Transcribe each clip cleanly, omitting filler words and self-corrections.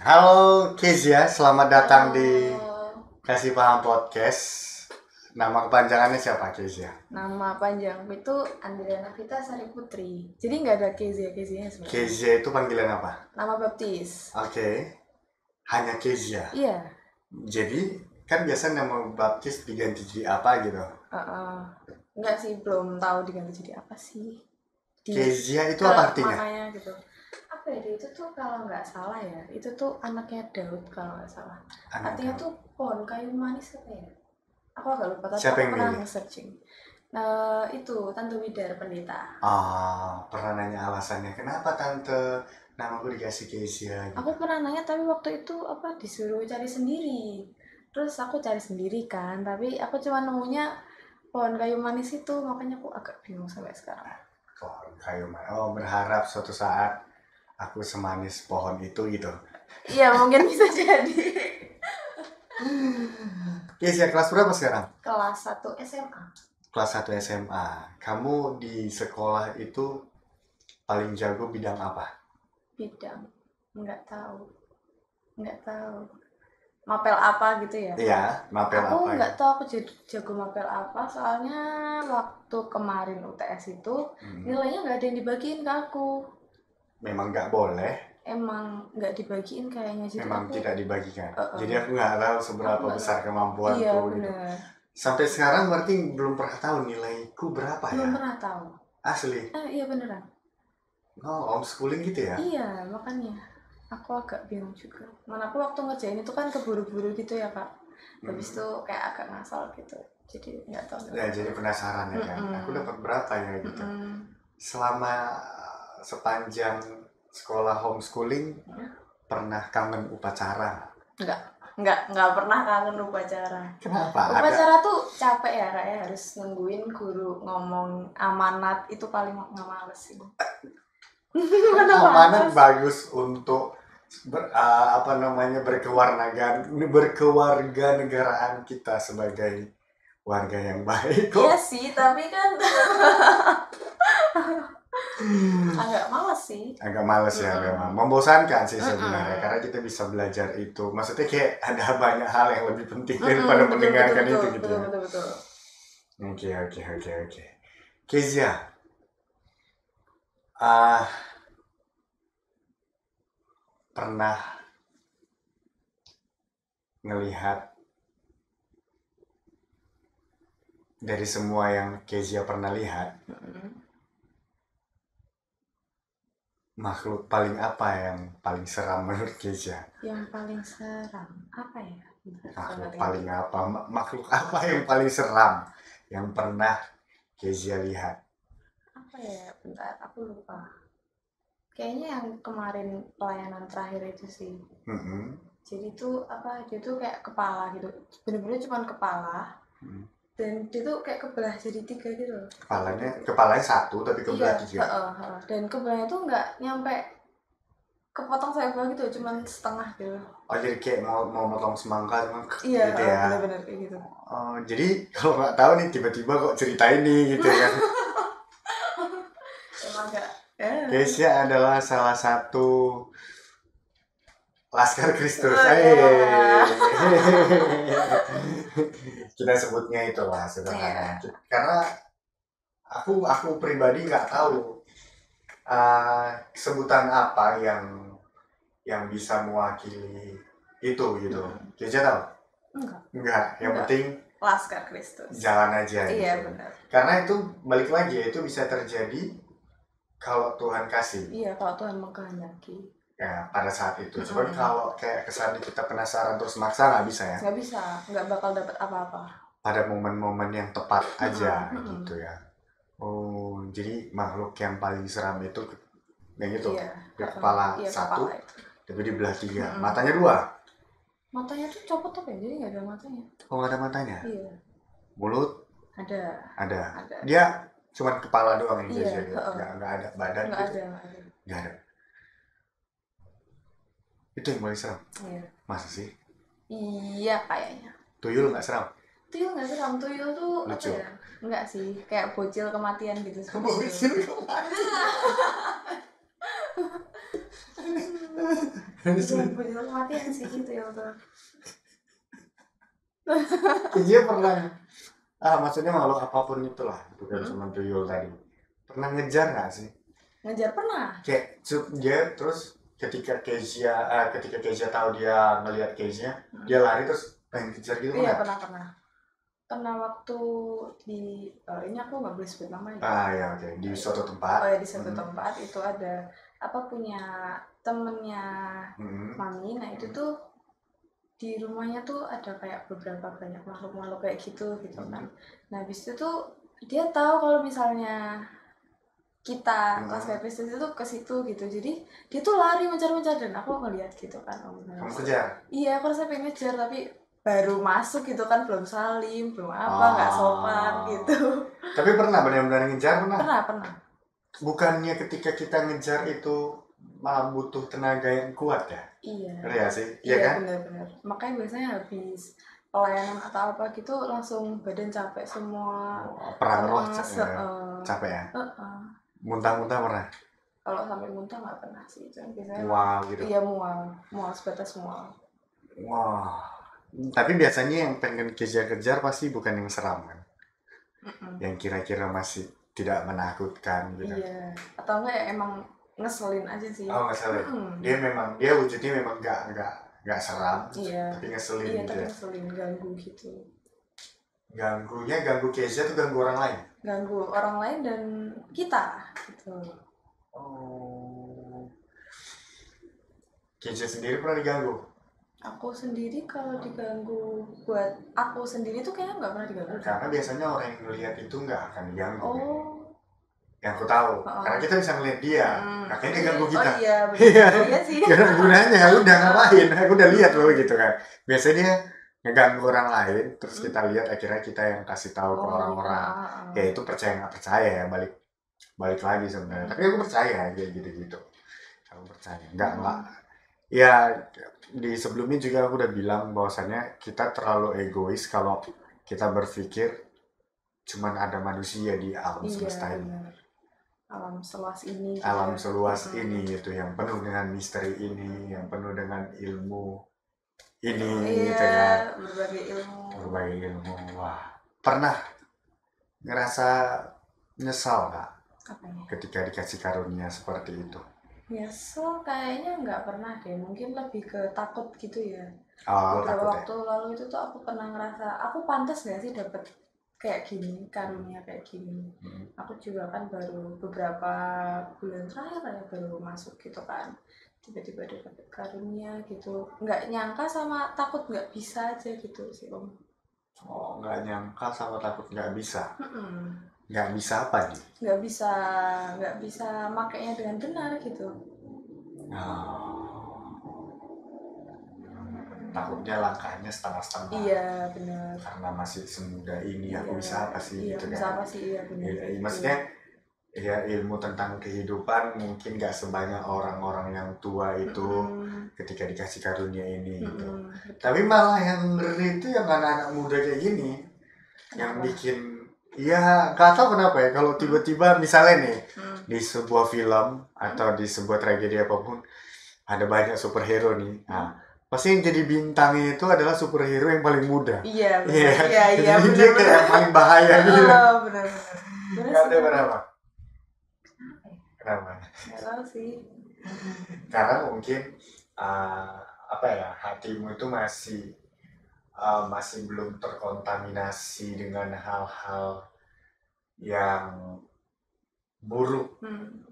Halo Kezia, selamat datang di Halo. Kasih Paham Podcast. Nama kepanjangannya siapa Kezia? Nama panjangku itu Andriana Vita Sari Putri. Jadi nggak ada Kezia-Kezianya sebenarnya. Kezia itu panggilan apa? Nama baptis. Oke, hanya Kezia. Iya. Jadi kan biasa nama baptis diganti jadi apa gitu? Nggak sih, belum tahu diganti jadi apa sih. Kezia itu apa artinya? Mananya gitu. Apa ya, itu tuh kalau nggak salah ya, itu tuh anaknya Daud kalau nggak salah. Artinya tuh pohon kayu manis apa ya? Aku agak lupa, tapi Siapa aku yang pernah milih? searching. Itu Tante Widar Pendeta. Pernah nanya alasannya kenapa tante namaku dikasih Kezia gitu? Aku pernah nanya, tapi waktu itu disuruh cari sendiri. Terus aku cari sendiri kan, tapi aku cuma nemunya pohon kayu manis itu, makanya aku agak bingung sampai sekarang. Pohon kayu manis. Berharap suatu saat aku semanis pohon itu gitu. Iya, mungkin bisa jadi. Kezia kelas berapa sekarang? Kelas 1 SMA. Kelas 1 SMA. Kamu di sekolah itu paling jago bidang apa? Bidang nggak tahu. Mapel apa gitu ya? Iya, mapel Aku apa nggak ya? tahu aku jago mapel apa, soalnya waktu kemarin UTS itu nilainya nggak ada yang dibagiin ke aku. Memang nggak boleh, Emang nggak dibagiin kayaknya, jadi memang aku tidak dibagikan. uh-uh. Jadi aku nggak tahu seberapa Aku nggak besar tahu. kemampuanku Iya, gitu. benar. Sampai sekarang berarti belum pernah tahu nilaiku berapa ya? Belum pernah tahu. Asli. Iya beneran. Homeschooling gitu ya? Iya, makanya aku agak bingung juga. Mana aku waktu ngerjain itu kan keburu-buru gitu ya Kak. Habis itu kayak agak ngasal gitu. Jadi nggak tahu. Ya, jadi penasaran ya kan. Aku dapat berapa ya gitu. Selama sepanjang sekolah homeschooling pernah kangen upacara? Nggak pernah kangen upacara. Kenapa? Upacara tuh capek ya Kak ya, harus nungguin guru ngomong amanat, itu paling nggak males sih. Amanat bagus untuk berkewarga negaraan kita sebagai warga yang baik. Iya sih, tapi kan agak males sih. Agak males ya, memang membosankan sih sebenarnya, karena kita bisa belajar itu. Maksudnya kayak ada banyak hal yang lebih penting daripada mendengarkan itu gitu ya. Betul. Oke. Kezia, pernah ngelihat dari semua yang Kezia pernah lihat, makhluk paling apa yang paling seram menurut Kezia? Yang paling seram apa ya? Makhluk apa yang paling seram yang pernah Kezia lihat? Apa ya? Bentar, aku lupa. Kayaknya yang kemarin pelayanan terakhir itu sih. Jadi tuh dia tuh kayak kepala gitu, bener-bener cuma kepala. Dan dia tuh kayak kebelah jadi 3 gitu loh. Kepalanya satu tapi kebelah 3. Dan kebelahnya tuh nggak nyampe kepotong saya bawah gitu, cuma setengah gitu. Jadi kayak mau motong semangka cuma gitu ya. Bener-bener kayak gitu. Jadi kalau nggak tahu nih tiba-tiba kok cerita ini gitu ya. Emang nggak. Kezia adalah salah satu Laskar Kristus. Kita sebutnya itulah sederhana. Karena aku pribadi nggak tahu sebutan apa yang bisa mewakili itu gitu. Kezia tahu? Enggak. Yang penting Laskar Kristus. Jalan aja. Iya, gitu. benar. Karena itu balik lagi, itu bisa terjadi kalau Tuhan kasih. Iya, kalau Tuhan mengkehendaki. Ya, pada saat itu. Cuman kalau kayak kesannya kita penasaran terus maksa nggak bisa ya? Nggak bisa, nggak bakal dapat apa-apa. Pada momen-momen yang tepat aja gitu ya. Jadi makhluk yang paling seram itu yang itu, kepala satu, tapi dibelah 3. Matanya 2. Matanya tuh copot apa ya? Jadi nggak ada matanya. Nggak ada matanya? Iya. Mulut? Ada. Dia cuma kepala doang yang jadi, nggak ada badan. Nggak ada. Itu yang paling seram. Iya. Masa sih? Iya kayaknya. Tuyul nggak seram? Tuyul nggak seram. Tuyul tuh lucu. Apa ya? Nggak sih, kayak bocil kematian gitu. Bocil kematian. Bener matian sih gitu ya tuh. Dia pernah maksudnya makhluk apapun itulah, bukan cuma tuyul tadi. Pernah ngejar nggak sih? Ngejar pernah. Kayak dia terus ketika Kezia tahu dia ngelihat Kezia, dia lari terus pengen kejar gitu. Iya pernah waktu di ini aku nggak boleh sebut namanya. Ya oke. Di suatu tempat. Oh ya di suatu tempat itu ada punya temennya mami. Nah itu tuh di rumahnya tuh ada kayak beberapa banyak makhluk kayak gitu kan. Nah habis itu tuh dia tahu kalau misalnya kita kelas Pepis itu ke situ gitu, jadi dia tuh lari mencar-mencar dan aku ngeliat gitu kan. Kamu kejar? Iya, aku rasa pengen ngejar tapi baru masuk gitu kan, belum salim, belum apa, nggak sopan gitu. Tapi pernah benar-benar ngejar? Pernah. Bukannya ketika kita ngejar itu malah butuh tenaga yang kuat ya? Iya sih, iya kan? Benar-benar. Makanya biasanya habis pelayanan atau apa gitu langsung badan capek semua. Perang roh capek ya? Muntah-muntah pernah? Kalau sampai muntah nggak pernah sih, cuman biasanya mual gitu. Iya mual sebatas mual. Wah, tapi biasanya yang pengen kejar-kejar pasti bukan yang seram kan? Yang kira-kira masih tidak menakutkan gitu. Iya, atau enggak ya emang ngeselin aja sih. Oh ngeselin. Dia wujudnya memang nggak seram. Iya. Tapi ngeselin gitu. Iya, gitu. Tapi ngeselin, ganggu gitu. Ganggu Kezia tuh ganggu orang lain? Ganggu orang lain dan kita gitu. Oh. Kezia sendiri pernah diganggu? Aku sendiri kalau diganggu buat aku sendiri tuh kayaknya nggak pernah diganggu. Karena biasanya orang yang melihat itu nggak akan diganggu. Yang aku tahu, karena kita bisa melihat dia, makanya dia ganggu kita. Oh iya, betul. Iya sih. Karena gunanya udah ngapain, aku udah lihat loh gitu kan. Biasanya dia ngeganggu orang lain, terus kita lihat akhirnya kita yang kasih tahu ke orang-orang. Ya itu percaya nggak percaya ya, balik lagi sebenarnya. Tapi aku percaya kayak gitu-gitu. Aku percaya, nggak. Ya di sebelumnya juga aku udah bilang bahwasannya kita terlalu egois kalau kita berpikir cuman ada manusia di alam semesta ini. Alam seluas ini. Alam seluas ini gitu, yang penuh dengan misteri ini, yang penuh dengan ilmu ini gitu ya. Berbagai ilmu. Wah, pernah ngerasa nyesal nggak ketika dikasih karunia seperti itu? Nyesel kayaknya nggak pernah deh, mungkin lebih ke takut gitu ya. Beberapa waktu lalu itu tuh aku pernah ngerasa aku pantas nggak sih dapet kayak gini, karunia kayak gini. Aku juga kan baru beberapa bulan terakhir ya baru masuk gitu kan, tiba-tiba dapet karunia gitu, nggak nyangka sama takut nggak bisa aja gitu sih Om. Oh, nggak nyangka sama takut nggak bisa. Nggak bisa apa nih? Nggak bisa makainya dengan benar gitu. Takutnya langkahnya setengah-setengah. Iya benar. Karena masih semuda ini aku bisa apa sih gitu kan? Bisa apa sih, iya benar. Maksudnya ya ilmu tentang kehidupan mungkin nggak sebanyak orang-orang yang tua itu ketika dikasih karunia ini gitu. Tapi malah yang ngeri itu yang anak-anak muda kayak gini. Yang bikin, ya nggak tahu kenapa ya, kalau tiba-tiba misalnya nih di sebuah film atau di sebuah tragedi apapun ada banyak superhero nih, pasti yang jadi bintangnya itu adalah superhero yang paling muda. Iya. Jadi dia kayak yang paling bahaya gitu. Benar. Nggak ada kenapa? Nggak tahu sih. Karena mungkin hatimu itu masih belum terkontaminasi dengan hal-hal yang buruk.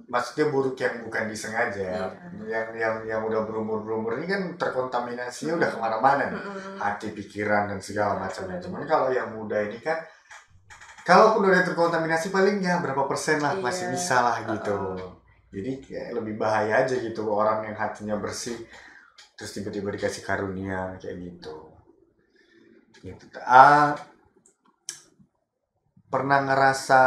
Maksudnya buruk yang bukan disengaja. Yang udah berumur ini kan terkontaminasinya udah kemana-mana, hati, pikiran dan segala macamnya. Cuman kalau yang muda ini kan, kalaupun udah terkontaminasi paling ya berapa persen lah masih bisa lah gitu. Jadi kayak lebih bahaya aja gitu orang yang hatinya bersih terus tiba-tiba dikasih karunia kayak gitu. Pernah ngerasa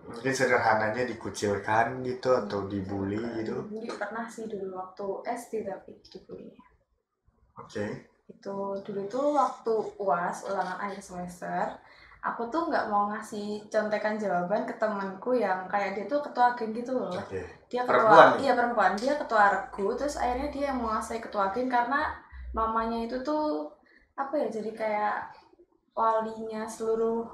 mungkin sederhananya dikucilkan gitu atau dibully gitu? Pernah sih dulu waktu SD tapi dibully. Oke. Itu dulu tuh waktu UAS, ulangan akhir semester, aku tuh nggak mau ngasih contekan jawaban ke temanku yang kayak dia tuh ketua geng gitu loh. Dia ketua, perempuan, dia ketua regu, terus akhirnya dia yang mau ngasih ketua geng karena mamanya itu tuh apa ya, jadi kayak walinya seluruh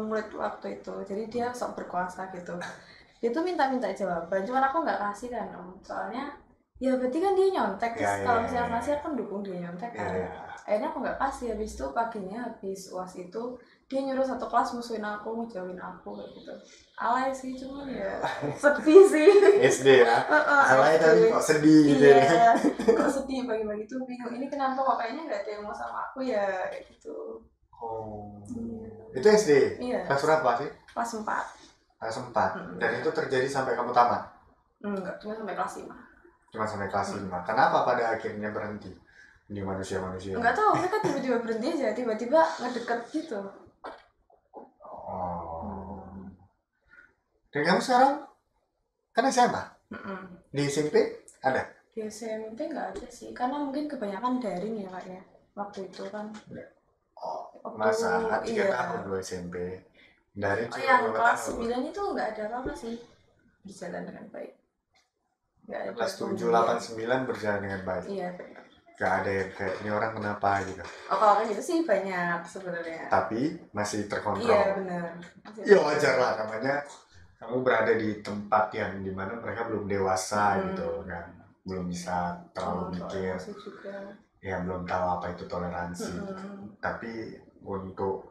murid waktu itu, jadi dia sok berkuasa gitu. Dia tuh minta jawaban, cuman aku nggak kasih kan soalnya ya berarti kan dia nyontek, kalau misalnya ngasih aku dukung dia nyontek kan. Akhirnya aku nggak kasih. Habis itu paginya habis UAS itu dia nyuruh satu kelas musuhin aku, ngejauhin aku kayak gitu. Alay sih, cuman ya sedih sih. SD ya? Alay tapi kok sedih gitu ya. Kok sedih pagi-pagi tuh bingung, ini kenapa kok kayaknya nggak ada yang mau sama aku ya kayak gitu. Itu SD? Kelas berapa sih? Kelas 4. Kelas 4? Dan itu terjadi sampai kamu tamat? Enggak, cuma sampai kelas 5. Cuma sampai kelas 5. Kenapa pada akhirnya berhenti di manusia-manusia? Enggak tahu, mereka tiba-tiba berhenti aja, tiba-tiba ngedeket gitu. Dan kamu sekarang kan SMA? Di SMP ada? Di SMP nggak ada sih, karena mungkin kebanyakan daring ya Kak ya, waktu itu kan. Masa kan 3 tahun dulu SMP dari yang kelas 9 itu nggak ada apa-apa sih, berjalan dengan baik. Kelas 7, 8, 9 berjalan dengan baik. Iya benar. Gak ada yang kayak ini orang kenapa gitu. Kalau kayak gitu sih banyak sebenarnya. Tapi masih terkontrol. Iya benar. Ya wajar lah, namanya kamu berada di tempat yang dimana mereka belum dewasa gitu kan, belum bisa terlalu mikir. Ya belum tahu apa itu toleransi. Tapi untuk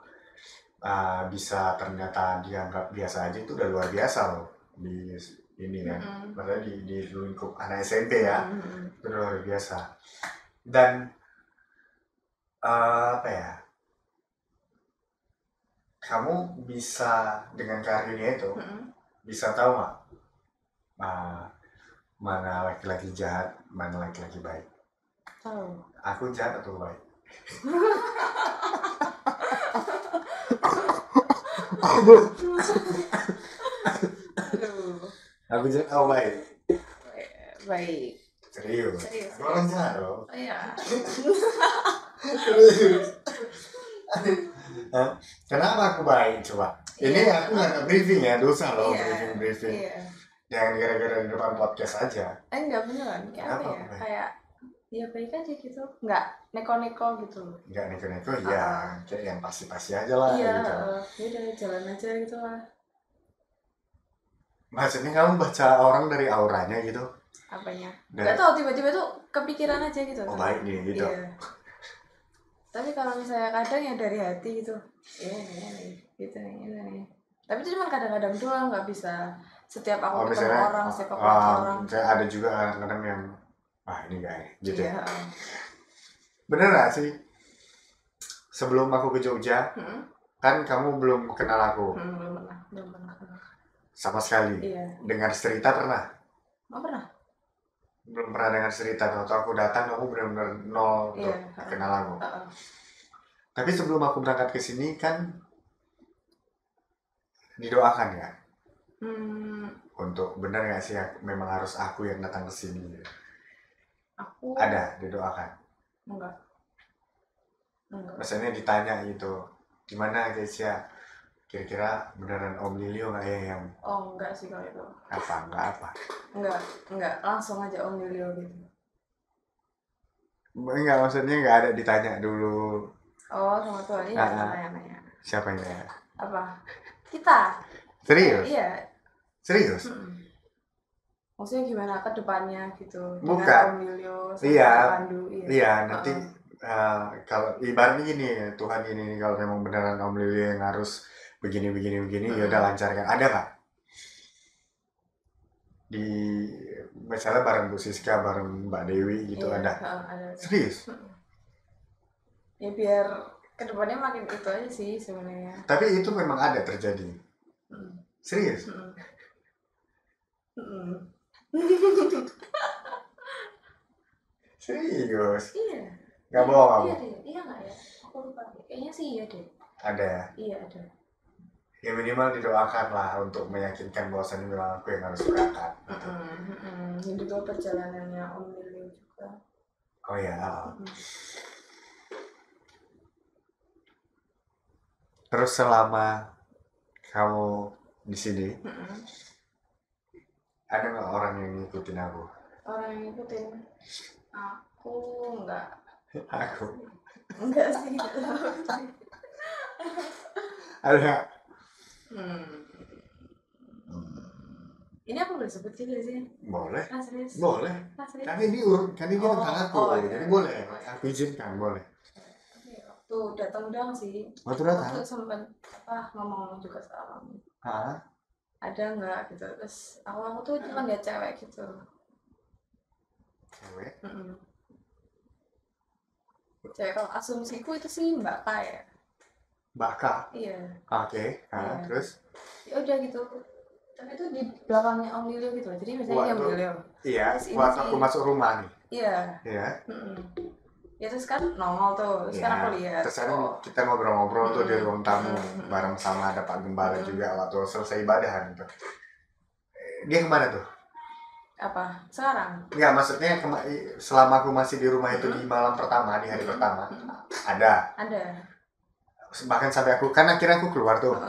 bisa ternyata dianggap biasa aja itu udah luar biasa loh di ini kan, maksudnya di lingkup anak SMP ya, itu luar biasa. Dan apa ya, kamu bisa dengan karirnya itu bisa tahu nggak mana laki-laki jahat, mana laki-laki baik? Tahu. Aku jahat atau baik? Aku jahat atau baik? Baik. Serius? Aku orang jahat loh. Iya. Serius. Kenapa aku baik coba? Ini aku nggak briefing ya, dosa loh briefing. Jangan gara-gara di depan podcast aja. Enggak beneran, kayak apa ya? Kayak ya baik aja gitu, nggak neko-neko gitu. Nggak neko-neko, ya kayak yang pasti-pasti aja lah. Iya, gitu. Udah jalan aja gitu lah. Maksudnya kamu baca orang dari auranya gitu? Apanya? Nggak tahu, tiba-tiba tuh kepikiran aja gitu. Oh baik nih gitu. Iya. Tapi kalau misalnya kadang ya dari hati gitu, gitu nih. Tapi itu cuma kadang-kadang doang, nggak bisa setiap aku ketemu orang, setiap aku orang. Ada juga kadang-kadang yang ini guys, gitu ya. Bener gak sih? Sebelum aku ke Jogja, kan kamu belum kenal aku. Belum pernah. Sama sekali. Iya. Dengar cerita pernah? Nggak pernah. Belum pernah dengar cerita. Waktu aku datang, kamu benar-benar nol untuk kenal aku. Tapi sebelum aku berangkat ke sini kan didoakan ya. Untuk benar nggak sih memang harus aku yang datang ke sini? Aku ada didoakan. Enggak. Maksudnya ditanya gitu, gimana guys ya? Kira-kira beneran Om Lilio nggak ya yang? Oh enggak sih kalau itu. Apa? Enggak. Langsung aja Om Lilio gitu. Enggak, maksudnya nggak ada ditanya dulu. Oh sama Tuhan, iya nanya. Siapa yang nanya? Apa? Kita. Serius? Iya. Serius? Maksudnya gimana ke depannya gitu? Bukan. Dengan Om Lilio sama Pandu. Iya, nanti kalau ibaratnya gini, Tuhan ini kalau memang beneran Om Lilio yang harus begini ya udah lancarkan. Ada nggak? Di misalnya bareng Bu Siska, bareng Mbak Dewi gitu, ada? Serius? Ya biar kedepannya makin itu aja sih sebenarnya. Tapi itu memang ada terjadi. Serius? Serius? Iya. Gak bohong aku? Iya nggak ya? Aku lupa. Kayaknya sih iya deh. Ada ya? Iya ada. Ya minimal didoakan lah untuk meyakinkan bahwasannya memang aku yang harus berangkat. Ini juga perjalanannya Om Lilio juga. Oh ya. Terus selama kamu di sini, ada nggak orang yang ngikutin aku? Orang yang ngikutin aku enggak. Aku enggak sih. ada. Ini aku boleh sebut juga sih? Boleh. Serius? Boleh. Kan ini tentang aku, jadi boleh. Aku izinkan, boleh. Waktu datang doang sih. Waktu datang? Waktu sempat ngomong juga sama kamu. Ada nggak gitu, terus aku tuh cuma lihat cewek gitu. Cewek? Cewek, kalau asumsiku itu sih Mbak K ya. Mbak K? Iya. Oke. Iya. Terus? Ya udah gitu. Tapi itu di belakangnya Om Lilio gitu, jadi misalnya Om Lilio. Iya, waktu aku masuk rumah nih. Iya. Iya. Ya terus kan nongol tuh, terus kan aku lihat. Terus kita ngobrol-ngobrol tuh di ruang tamu bareng sama ada Pak Gembala juga waktu selesai ibadahan tuh. Dia kemana tuh? Apa? Sekarang? Enggak, maksudnya selama aku masih di rumah itu di malam pertama, di hari pertama. Ada. Bahkan sampai aku, kan akhirnya aku keluar tuh.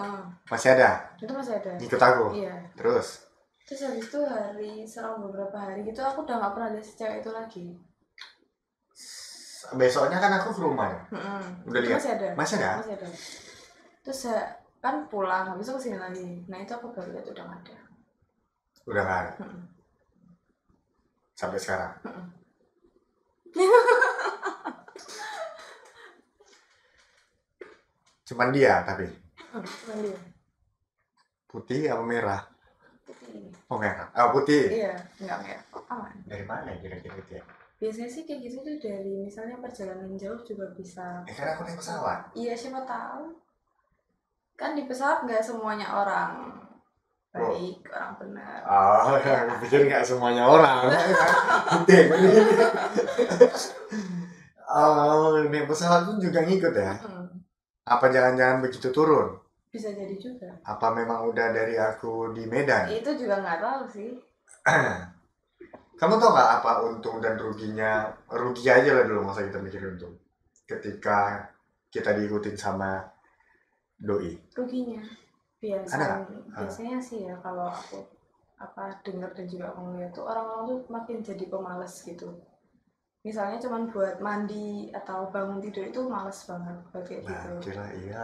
Masih ada? Itu masih ada. Ikut aku? Iya. Terus habis itu selang beberapa hari gitu aku udah gak pernah lihat si cewek itu lagi. Besoknya kan aku ke rumah ya? Udah lihat? Masih ada. Terus kan pulang, habis itu kesini lagi. Nah itu aku baru lihat udah gak ada. Udah gak ada? Sampai sekarang? Cuman dia tapi? Cuman dia. Putih apa merah? Putih. Oh merah? Putih? Iya, enggak merah. Aman. Dari mana kira-kira dia? Biasanya sih kayak gitu tuh dari misalnya perjalanan jauh juga bisa. Kan aku naik pesawat. Iya, siapa tahu. Kan di pesawat nggak semuanya orang baik, orang benar. Ya, pikir nggak semuanya orang. Naik pesawat pun juga ngikut ya? Apa jangan-jangan begitu turun? Bisa jadi juga. Apa memang udah dari aku di Medan? Itu juga nggak tahu sih. Kamu tau nggak apa untung dan ruginya? Rugi aja lah dulu, masa kita mikir untung. Ketika kita diikutin sama doi. Ruginya biasanya sih ya, kalau aku dengar dan juga aku ngeliat tuh orang-orang tuh makin jadi pemalas gitu. Misalnya cuman buat mandi atau bangun tidur itu males banget kayak gitu. Kira iya.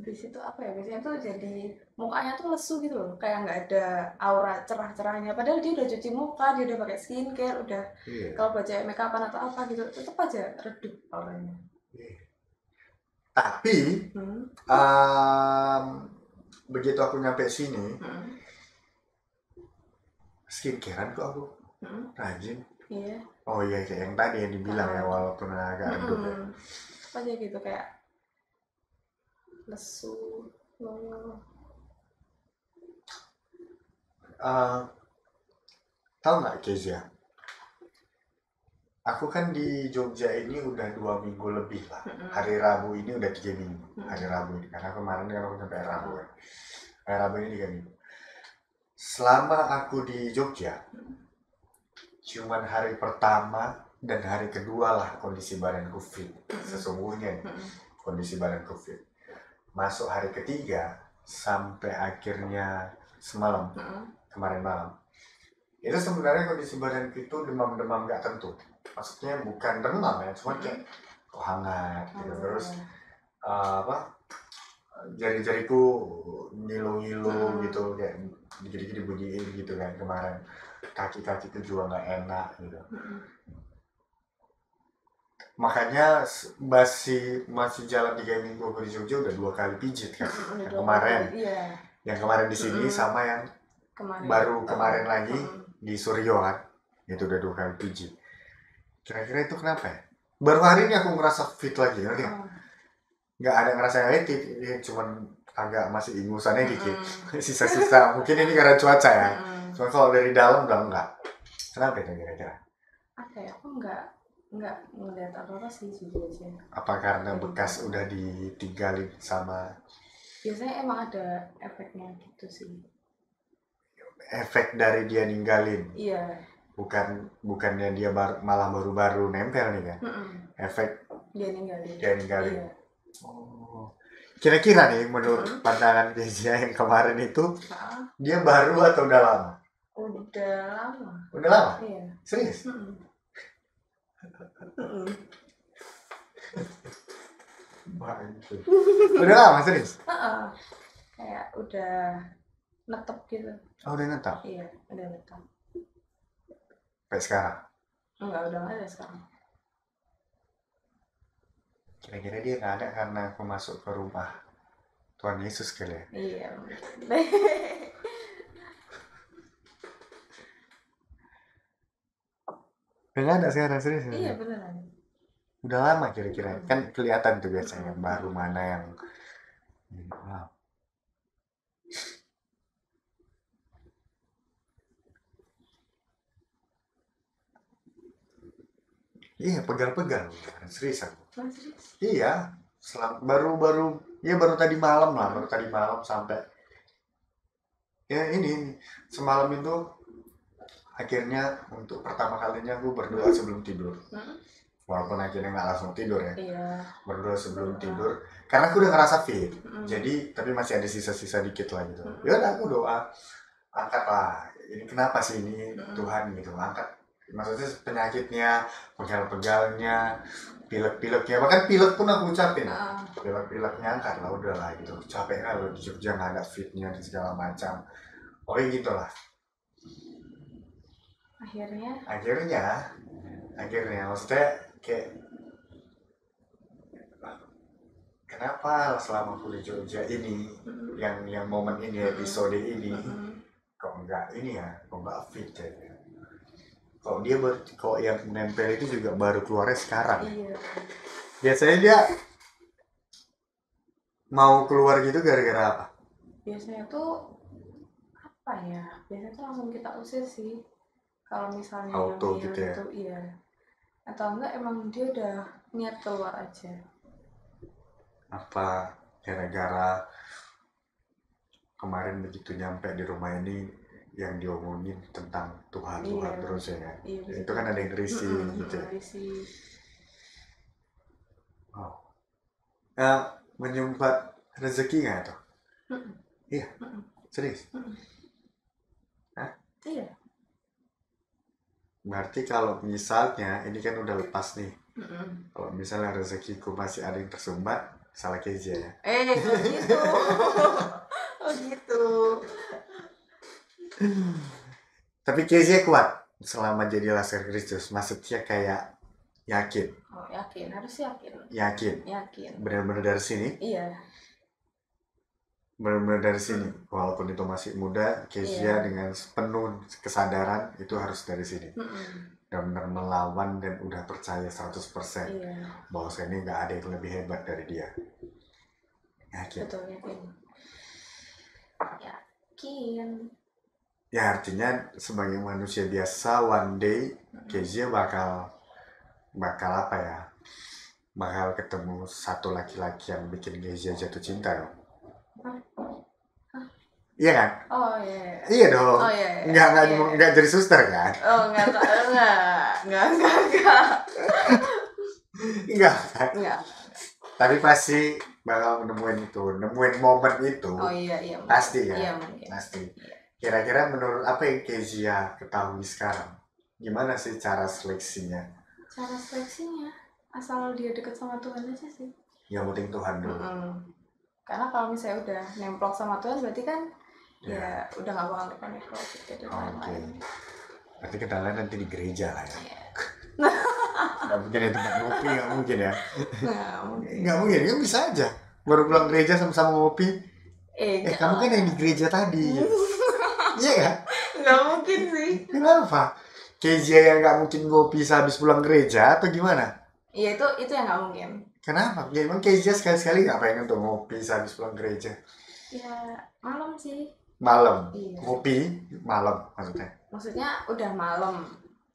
Di situ biasanya tuh jadi mukanya tuh lesu gitu loh, kayak nggak ada aura cerah-cerahnya, padahal dia udah cuci muka, dia udah pakai skincare, udah kalau baca make upan atau apa gitu tetap aja redup auranya. Tapi begitu aku nyampe sini, skincarean kok aku rajin. Iya. Oh iya, kayak yang tadi yang dibilang ya, walaupun agak redup ya. Aja gitu kayak lesu. Tahu nggak Kezia? Aku kan di Jogja ini udah 2 minggu lebih lah. Hari Rabu ini udah 3 minggu. Hari Rabu ini, karena kemarin kan aku sampai Rabu ya. Hari Rabu ini 3 minggu. Selama aku di Jogja, cuman hari pertama dan hari kedua lah kondisi badanku fit. Sesungguhnya kondisi badanku fit. Masuk hari ketiga sampai akhirnya semalam, kemarin malam, itu sebenarnya kondisi badan itu demam-demam gak tentu. Maksudnya bukan demam ya, cuma kayak hangat gitu. Terus jari-jariku ngilu-ngilu gitu, kayak dikit-dikit dibunyiin gitu kan kemarin. Kaki-kaki itu juga gak enak gitu. Makanya masih jalan 3 minggu aku di Jogja udah 2 kali pijit kan. Yang kemarin di sini sama yang baru kemarin lagi di Suryo kan. Itu udah 2 kali pijit. Kira-kira itu kenapa ya? Baru hari ini aku ngerasa fit lagi, ngerti gak? Gak ada ngerasa etik, cuman agak masih ingusannya dikit. Sisa-sisa, mungkin ini karena cuaca ya. Cuma kalau dari dalam udah enggak. Kenapa itu kira-kira? Aku enggak ngeliat apa-apa sih sebenarnya. Apa karena bekas udah ditinggalin sama? Biasanya emang ada efeknya gitu sih. Efek dari dia ninggalin? Iya. Bukannya dia malah baru-baru nempel nih kan? Efek dia ninggalin. Iya. Oh. Kira-kira nih menurut pandangan Kezia yang kemarin itu, dia baru atau udah lama? Udah lama. Udah lama? Iya. Serius? Udah lama serius? Kayak udah netep gitu. Oh, udah netep? Iya, udah netep. Sampai sekarang? Enggak, udah nggak ada sekarang. Kira-kira dia nggak ada karena aku masuk ke rumah Tuhan Yesus kali ya? Iya. Nggak ada sekarang, serius? Iya, beneran. Udah lama kira-kira? Kan kelihatan tuh biasanya baru mana yang... Wow. Iya, pegal-pegal. Serius aku. Iya, baru tadi malam lah, baru tadi malam sampai ya ini semalam itu akhirnya untuk pertama kalinya aku berdoa sebelum tidur. Walaupun akhirnya nggak langsung tidur ya. Iya. Berdoa sebelum tidur karena aku udah ngerasa fit. Jadi tapi masih ada sisa-sisa dikit lah gitu. Ya udah aku doa, angkatlah. Ini kenapa sih ini Tuhan gitu, angkat. Maksudnya penyakitnya, pegal-pegalnya, pilek-pileknya, bahkan pilek pun aku ucapin. Pilek-pileknya angkat lah, udah lah gitu. Capek kan loh di Jogja nggak ada fitnya dan segala macam. Pokoknya gitu lah. Akhirnya maksudnya kayak kenapa selama aku di Jogja ini yang momen ini, episode ini kok enggak ini ya, kok enggak fit ya. Kok dia kok yang nempel itu juga baru keluarnya sekarang. Iya. Biasanya dia mau keluar gitu gara-gara apa? Biasanya tuh apa ya? Biasanya tuh langsung kita usir sih. Kalau misalnya auto gitu ya. Itu, iya. Atau enggak emang dia udah niat keluar aja. Apa gara-gara kemarin begitu nyampe di rumah ini yang diomongin tentang Tuhan terus ya kan? Iya, itu kan ada yang risih gitu ya. Oh. Menyumbat rezeki nggak tuh? Iya, serius? Hah? Iya. Berarti kalau misalnya ini kan udah lepas nih, kalau misalnya rezekiku masih ada yang tersumbat, salah Kezia ya? Gitu. Oh gitu. Tapi Kezia kuat selama jadi Laskar Kristus, maksudnya kayak yakin. Oh yakin, harus yakin. Yakin. Benar-benar dari sini? Iya. Benar-benar dari sini, walaupun itu masih muda, Kezia dengan penuh kesadaran itu harus dari sini. Benar-benar melawan dan udah percaya 100% bahwa ini nggak ada yang lebih hebat dari dia. Yakin. Betul, yakin. Ya artinya sebagai manusia biasa, one day Kezia bakal apa ya? Bakal ketemu satu laki-laki yang bikin Kezia jatuh cinta dong. Iya kan? Oh iya. Iya dong. Oh iya. Enggak jadi suster kan? Oh enggak. Enggak. Tapi pasti bakal nemuin momen itu. Oh iya. Pasti kan? Iya mungkin. Pasti. Kira-kira menurut apa yang Kezia ketahui sekarang? Gimana sih cara seleksinya? Cara seleksinya asal dia dekat sama Tuhan aja sih. Yang penting Tuhan dulu. Karena kalau misalnya udah nemplok sama Tuhan berarti kan ya udah gak bakal nekok gitu. Oke. Berarti kenalan nanti di gereja lah ya. Gak mungkin ya tempat ngopi, gak mungkin ya. Gak mungkin, kan bisa aja. Baru pulang gereja sama-sama ngopi. Kamu kan yang di gereja tadi. Iya kan? Gak mungkin sih. Kenapa? Kezia yang gak mungkin ngopi sehabis pulang gereja atau gimana? Iya itu yang gak mungkin. Kenapa? Ya emang Kezia sekali-sekali gak pengen tuh ngopi sehabis pulang gereja? Ya malam sih. Malam? Iya. Ngopi malam maksudnya? Maksudnya udah malam.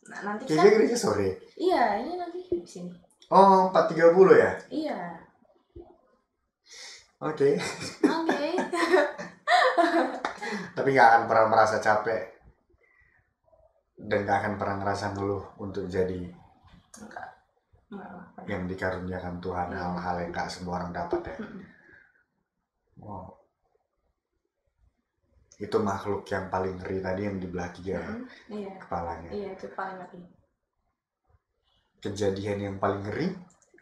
Nah, nanti Kezia kan gereja sore? Iya, ini nanti di sini. Oh, 4.30 ya? Iya. Oke. Tapi gak akan pernah merasa capek dan gak akan pernah ngerasa ngeluh untuk jadi yang dikaruniakan Tuhan, hal-hal yang gak semua orang dapat ya. Wow. Itu makhluk yang paling ngeri tadi yang di belah 3 kepalanya. Iya, itu paling ngeri. Kejadian yang paling ngeri?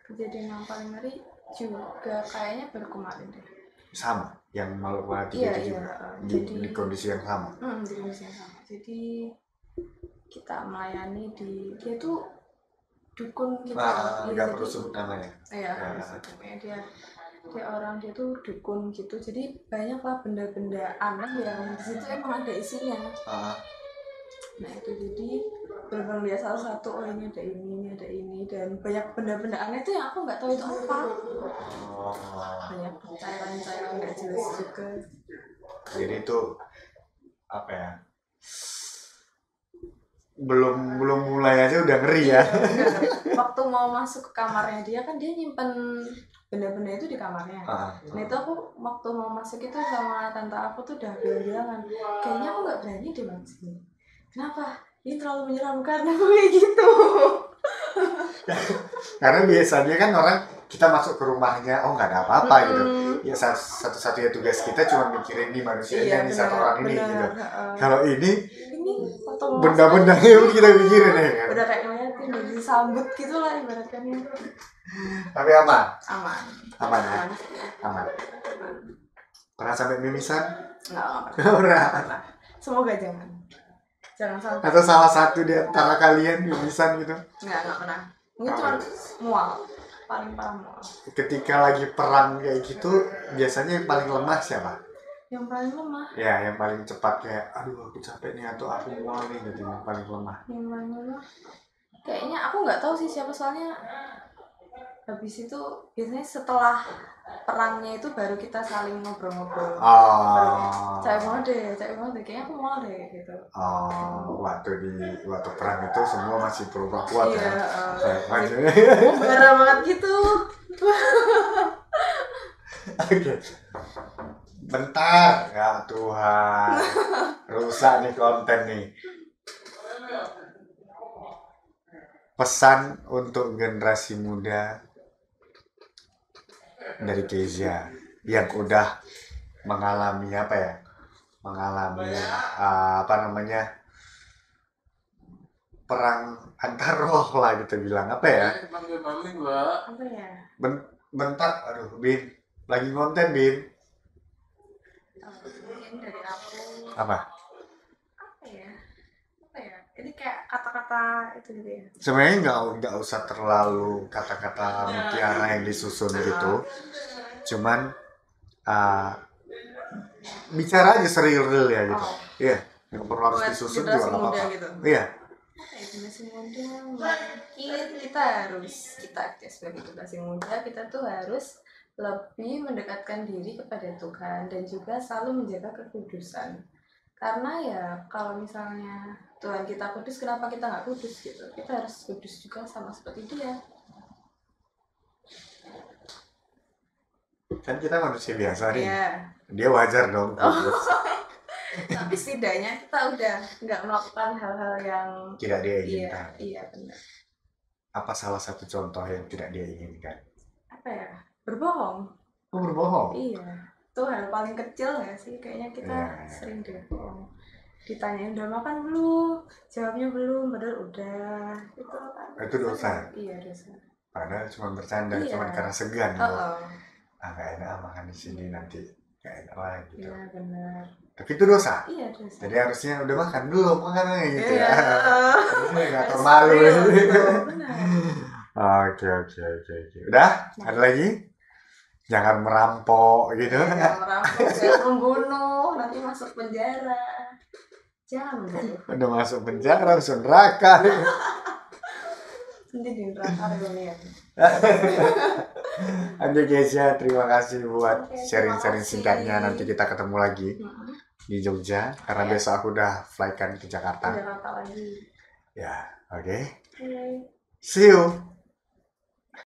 Kejadian yang paling ngeri juga kayaknya baru kemarin deh. Sama, yang makhluk belah 3 itu juga. Di kondisi yang sama. Di kondisi yang sama. Jadi kita melayani dia tuh dukun gitu. Nggak perlu sebut namanya. Iya, dia tuh dukun gitu. Jadi banyak lah benda-benda aneh yang di situ emang ada isinya. Nah itu jadi benar-benar dia salah satu, ini ada ini dan banyak benda-benda aneh itu yang aku nggak tahu itu apa. Banyak cairan-cairan nggak jelas juga. Jadi itu apa ya? Belum mulai aja udah ngeri ya. Waktu mau masuk ke kamarnya dia kan dia nyimpen benda-benda itu di kamarnya. Nah itu aku waktu mau masuk itu sama tante aku tuh udah bilang kayaknya aku nggak berani deh masuk sini. Kenapa? Ini terlalu menyeramkan aku kayak gitu. Karena biasanya kan orang kita masuk ke rumahnya, nggak ada apa-apa gitu. Ya satu-satunya tugas kita cuma mikirin nih manusianya, nih satu orang ini gitu. Kalau ini benda-bendanya yang kita pikirin ya kan. Udah kayak ngeliatin, udah disambut gitu lah ibaratnya. Tapi aman. Aman ya. Aman. Pernah sampai mimisan? Nggak pernah. Semoga jangan sampai. Atau salah satu di antara kalian mimisan gitu? Nggak pernah. Mungkin cuma mual. Paling parah mual. Ketika lagi perang kayak gitu, biasanya yang paling lemah siapa? Yang paling lemah? Ya, yang paling cepat kayak, aduh aku capek nih atau aku mual nih, gitu. Yang paling lemah. Yang paling lemah? Kayaknya aku nggak tahu sih siapa, soalnya habis itu biasanya setelah perangnya itu baru kita saling ngobrol-ngobrol. Capek banget deh, kayaknya aku mau deh gitu. Waktu perang itu semua masih berubah kuat ya. Bener banget gitu. Oke. Bentar, ya Tuhan, rusak nih konten nih. Pesan untuk generasi muda dari Kezia yang udah mengalami perang antar roh lah gitu bilang apa ya? Bentar, aduh Bin, lagi konten Bin. Dari aku. Apa ya? Ini kayak kata-kata itu gitu ya. Sebenarnya nggak usah terlalu kata-kata mutiara yang disusun gitu. Cuman bicara aja real ya gitu. Iya, nggak perlu harus disusun juga nggak apa-apa. Gitu. Iya. Generasi muda mungkin kita sebagai generasi muda kita tuh harus lebih mendekatkan diri kepada Tuhan dan juga selalu menjaga kekudusan. Karena ya kalau misalnya Tuhan kita kudus, kenapa kita nggak kudus gitu? Kita harus kudus juga sama seperti Dia. Kan kita manusia biasa nih. Dia wajar dong kudus. Tapi setidaknya kita udah nggak melakukan hal-hal yang tidak dia inginkan. Iya benar. Apa salah satu contoh yang tidak dia inginkan? Apa ya? Berbohong. Berbohong? Iya. Itu hal paling kecil nggak sih? Kayaknya kita sering deh bohong. Ditanyain udah makan belum? Jawabnya belum, padahal udah. Itu dosa? Iya dosa. Padahal cuma bercanda, cuma karena segan. Nggak enak makan di sini nanti nggak enak lagi gitu. Iya benar. Tapi itu dosa? Iya dosa. Jadi harusnya udah makan belum makanannya gitu ya. Harusnya nggak termalu. Oke. Udah? Ada lagi? Jangan merampok gitu. Jangan merampok, jangan membunuh, nanti masuk penjara. Jangan membunuh. Udah masuk penjara, masuk neraka. Nanti di neraka reunian. Oke Kezia, terima kasih buat sharing-sharing singkatnya. Nanti kita ketemu lagi di Jogja karena besok aku udah flightkan ke Jakarta. Jakarta lagi. Ya, oke. Okay. See you.